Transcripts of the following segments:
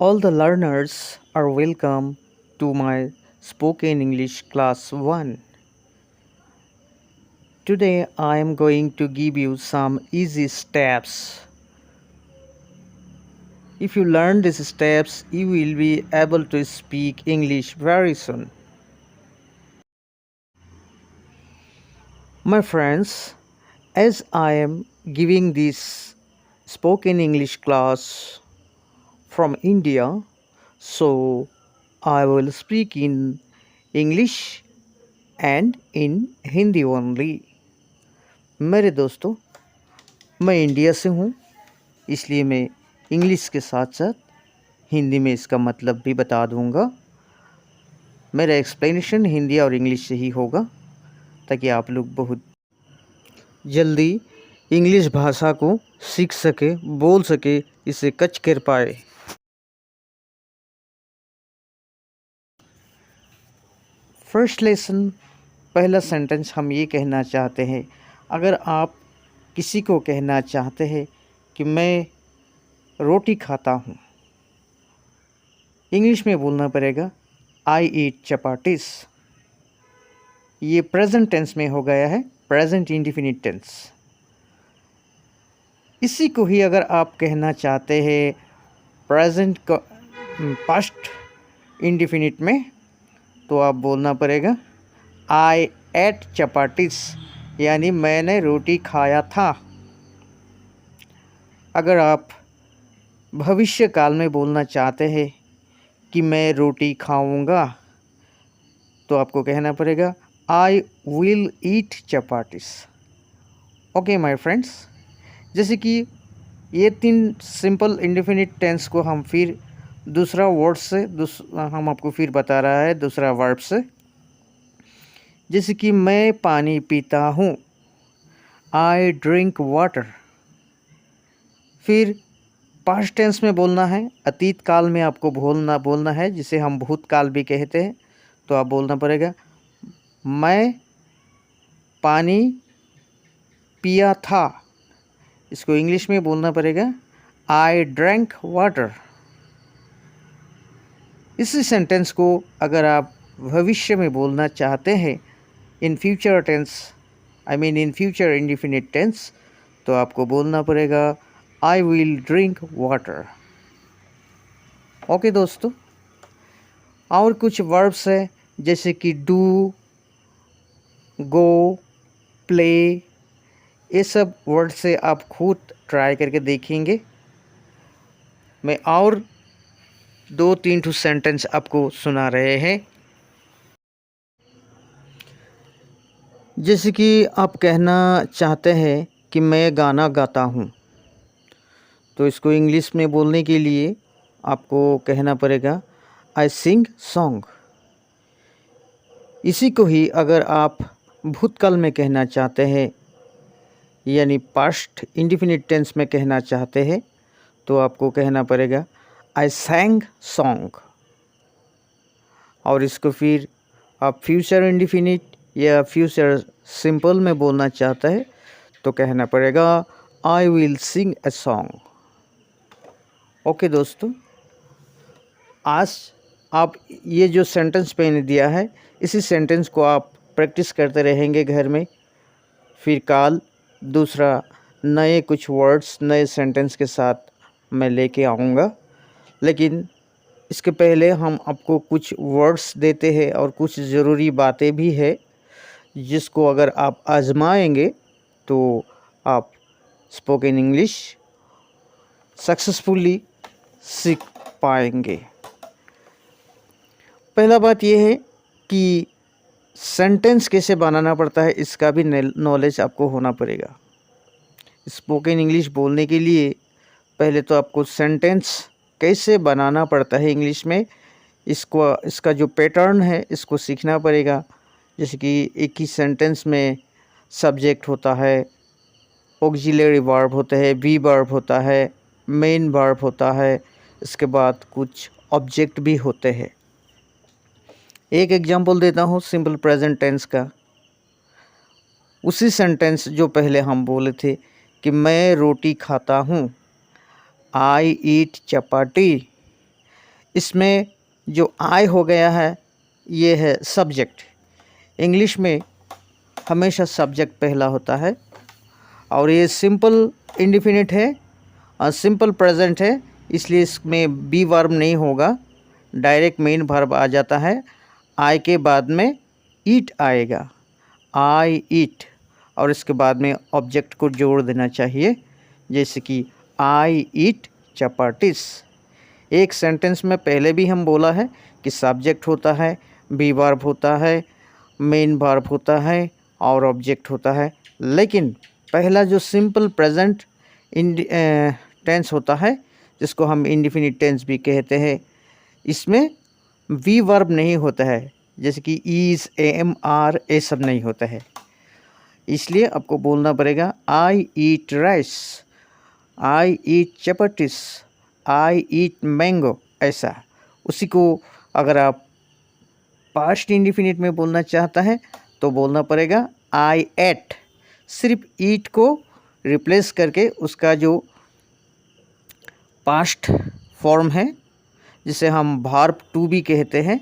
All the learners are welcome to my spoken English class 1. Today I am going to give you some easy steps. If you learn these steps, you will be able to speak English very soon. My friends, as I am giving this spoken English class from India, so I will speak in English and in Hindi only. मेरे दोस्तों, मैं India से हूँ, इसलिए मैं English के साथ साथ हिंदी में इसका मतलब भी बता दूँगा। मेरा एक्सप्लेनेशन हिंदी और इंग्लिश से ही होगा ताकि आप लोग बहुत जल्दी इंग्लिश भाषा को सीख सके, बोल सके, इसे कच कर पाए। फर्स्ट लेसन, पहला सेंटेंस हम ये कहना चाहते हैं। अगर आप किसी को कहना चाहते हैं कि मैं रोटी खाता हूँ, इंग्लिश में बोलना पड़ेगा आई ईट चपाटीस। ये प्रेजेंट टेंस में हो गया है, प्रेजेंट इंडिफिनिट टेंस। इसी को ही अगर आप कहना चाहते हैं प्रेजेंट पास्ट इंडिफिनिट में, तो आप बोलना पड़ेगा आई एट चपाटीस, यानी मैंने रोटी खाया था। अगर आप भविष्य काल में बोलना चाहते हैं कि मैं रोटी खाऊंगा, तो आपको कहना पड़ेगा I will eat chapatis. Okay my friends, जैसे कि ये 3 सिंपल इंडेफिनिट टेंस को हम फिर दूसरा वर्ड से हम आपको फिर बता रहा है दूसरा वर्ब से। जैसे कि मैं पानी पीता हूँ, आई ड्रिंक वाटर। फिर पास्ट टेंस में बोलना है, अतीत काल में आपको बोलना है, जिसे हम भूतकाल भी कहते हैं। तो आप बोलना पड़ेगा मैं पानी पिया था। इसको इंग्लिश में बोलना पड़ेगा आई ड्रैंक वाटर। इसी सेंटेंस को अगर आप भविष्य में बोलना चाहते हैं, in future tense, I mean in future indefinite tense, तो आपको बोलना पड़ेगा I will drink water. Okay दोस्तों, और कुछ वर्ब्स है जैसे कि डू, गो, प्ले। ये सब वर्ड से आप खुद ट्राई करके देखेंगे। मैं और 2-3 सेंटेंस आपको सुना रहे हैं। जैसे कि आप कहना चाहते हैं कि मैं गाना गाता हूँ, तो इसको इंग्लिश में बोलने के लिए आपको कहना पड़ेगा आई सिंग सॉन्ग। इसी को ही अगर आप भूतकाल में कहना चाहते हैं, यानी पास्ट इंडिफिनिट टेंस में कहना चाहते हैं, तो आपको कहना पड़ेगा आई सैंग सॉन्ग। और इसको फिर आप फ्यूचर इंडिफिनिट या फ्यूचर सिंपल में बोलना चाहते हैं, तो कहना पड़ेगा I will sing a song. Okay दोस्तों, आज आप ये जो सेंटेंस मैंने दिया है, इसी सेंटेंस को आप प्रैक्टिस करते रहेंगे घर में। फिर कल दूसरा नए कुछ वर्ड्स, नए सेंटेंस के साथ मैं लेके आऊँगा। लेकिन इसके पहले हम आपको कुछ वर्ड्स देते हैं और कुछ ज़रूरी बातें भी है, जिसको अगर आप आजमाएंगे तो आप स्पोकन इंग्लिश सक्सेसफुली सीख पाएंगे। पहला बात यह है कि सेंटेंस कैसे बनाना पड़ता है, इसका भी नॉलेज आपको होना पड़ेगा। स्पोकन इंग्लिश बोलने के लिए पहले तो आपको सेंटेंस कैसे बनाना पड़ता है इंग्लिश में, इसका जो पैटर्न है इसको सीखना पड़ेगा। जैसे कि एक ही सेंटेंस में सब्जेक्ट होता है, ऑक्सिलरी वर्ब होता है, बी वर्ब होता है, मेन वर्ब होता है, इसके बाद कुछ ऑब्जेक्ट भी होते हैं। एक एग्जांपल देता हूँ सिंपल प्रेजेंट टेंस का। उसी सेंटेंस जो पहले हम बोले थे कि मैं रोटी खाता हूँ, आई ईट चपाटी। इसमें जो आई हो गया है ये है सब्जेक्ट। इंग्लिश में हमेशा सब्जेक्ट पहला होता है और ये सिंपल इंडिफिनिट है और सिंपल प्रेजेंट है, इसलिए इसमें बी वर्ब नहीं होगा, डायरेक्ट मेन वर्ब आ जाता है। आई के बाद में ईट आएगा, आई ईट, और इसके बाद में ऑब्जेक्ट को जोड़ देना चाहिए, जैसे कि आई ईट चपाटीस। एक सेंटेंस में पहले भी हम बोला है कि सब्जेक्ट होता है, बी वर्ब होता है, मेन वर्ब होता है और ऑब्जेक्ट होता है, लेकिन पहला जो सिंपल प्रेजेंट टेंस होता है जिसको हम इंडिफिनिट टेंस भी कहते हैं, इसमें वी वर्ब नहीं होता है, जैसे कि ईज, एम, आर, ये सब नहीं होता है। इसलिए आपको बोलना पड़ेगा आई ईट राइस, आई ईट चपाटीस, आई ईट मैंगो, ऐसा। उसी को अगर आप पास्ट इंडिफिनिट में बोलना चाहता है तो बोलना पड़ेगा आई एट, सिर्फ ईट को रिप्लेस करके उसका जो पास्ट फॉर्म है जिसे हम वर्ब टू भी कहते हैं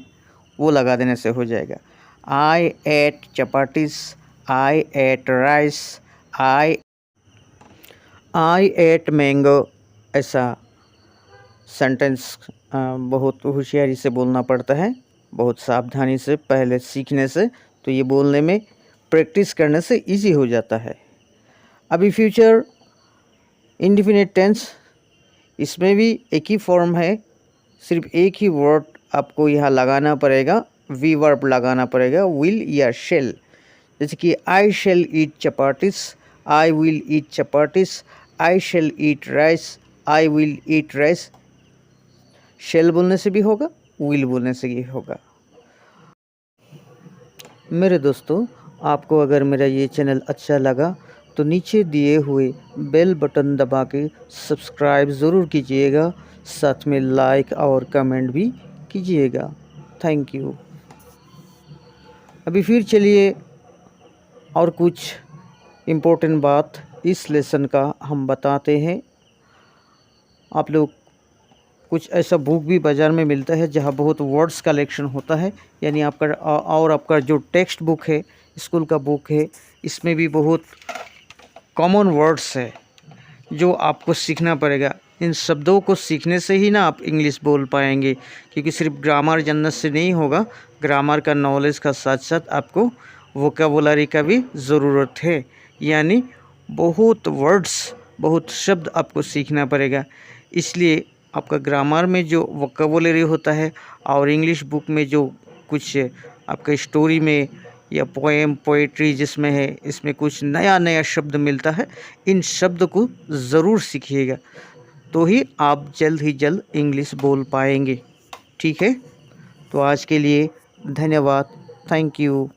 वो लगा देने से हो जाएगा। आई एट चपाटीस, आई एट राइस, आई एट मैंगो, ऐसा सेंटेंस बहुत होशियारी से बोलना पड़ता है, बहुत सावधानी से, पहले सीखने से, तो ये बोलने में प्रैक्टिस करने से इजी हो जाता है। अभी फ्यूचर इंडिफिनिट टेंस, इसमें भी एक ही फॉर्म है, सिर्फ एक ही वर्ड आपको यहाँ लगाना पड़ेगा, वी वर्ब लगाना पड़ेगा, विल या शेल। जैसे कि I shall eat chapatis, I will eat chapatis, I shall eat rice, I will eat rice. Shall बोलने से भी होगा, विल बोलने से भी होगा। मेरे दोस्तों, आपको अगर मेरा ये चैनल अच्छा लगा तो नीचे दिए हुए बेल बटन दबा के सब्सक्राइब ज़रूर कीजिएगा, साथ में लाइक और कमेंट भी कीजिएगा। Thank you. अभी फिर चलिए और कुछ इम्पोर्टेंट बात इस लेसन का हम बताते हैं। आप लोग कुछ ऐसा बुक भी बाज़ार में मिलता है जहाँ बहुत वर्ड्स कलेक्शन होता है, यानी आपका जो टेक्स्ट बुक है, स्कूल का बुक है, इसमें भी बहुत कॉमन वर्ड्स है जो आपको सीखना पड़ेगा। इन शब्दों को सीखने से ही ना आप इंग्लिश बोल पाएंगे, क्योंकि सिर्फ ग्रामर जानने से नहीं होगा, ग्रामर का नॉलेज का साथ साथ आपको वोकेबुलरी का भी ज़रूरत है, यानी बहुत वर्ड्स, बहुत शब्द आपको सीखना पड़ेगा। इसलिए आपका ग्रामर में जो वोकेबुलरी होता है और इंग्लिश बुक में जो कुछ आपका स्टोरी में या पोएम, पोएट्री जिसमें है, इसमें कुछ नया नया शब्द मिलता है, इन शब्द को ज़रूर सीखिएगा, तो ही आप जल्द ही जल्द इंग्लिश बोल पाएंगे। ठीक है, तो आज के लिए धन्यवाद। Thank you.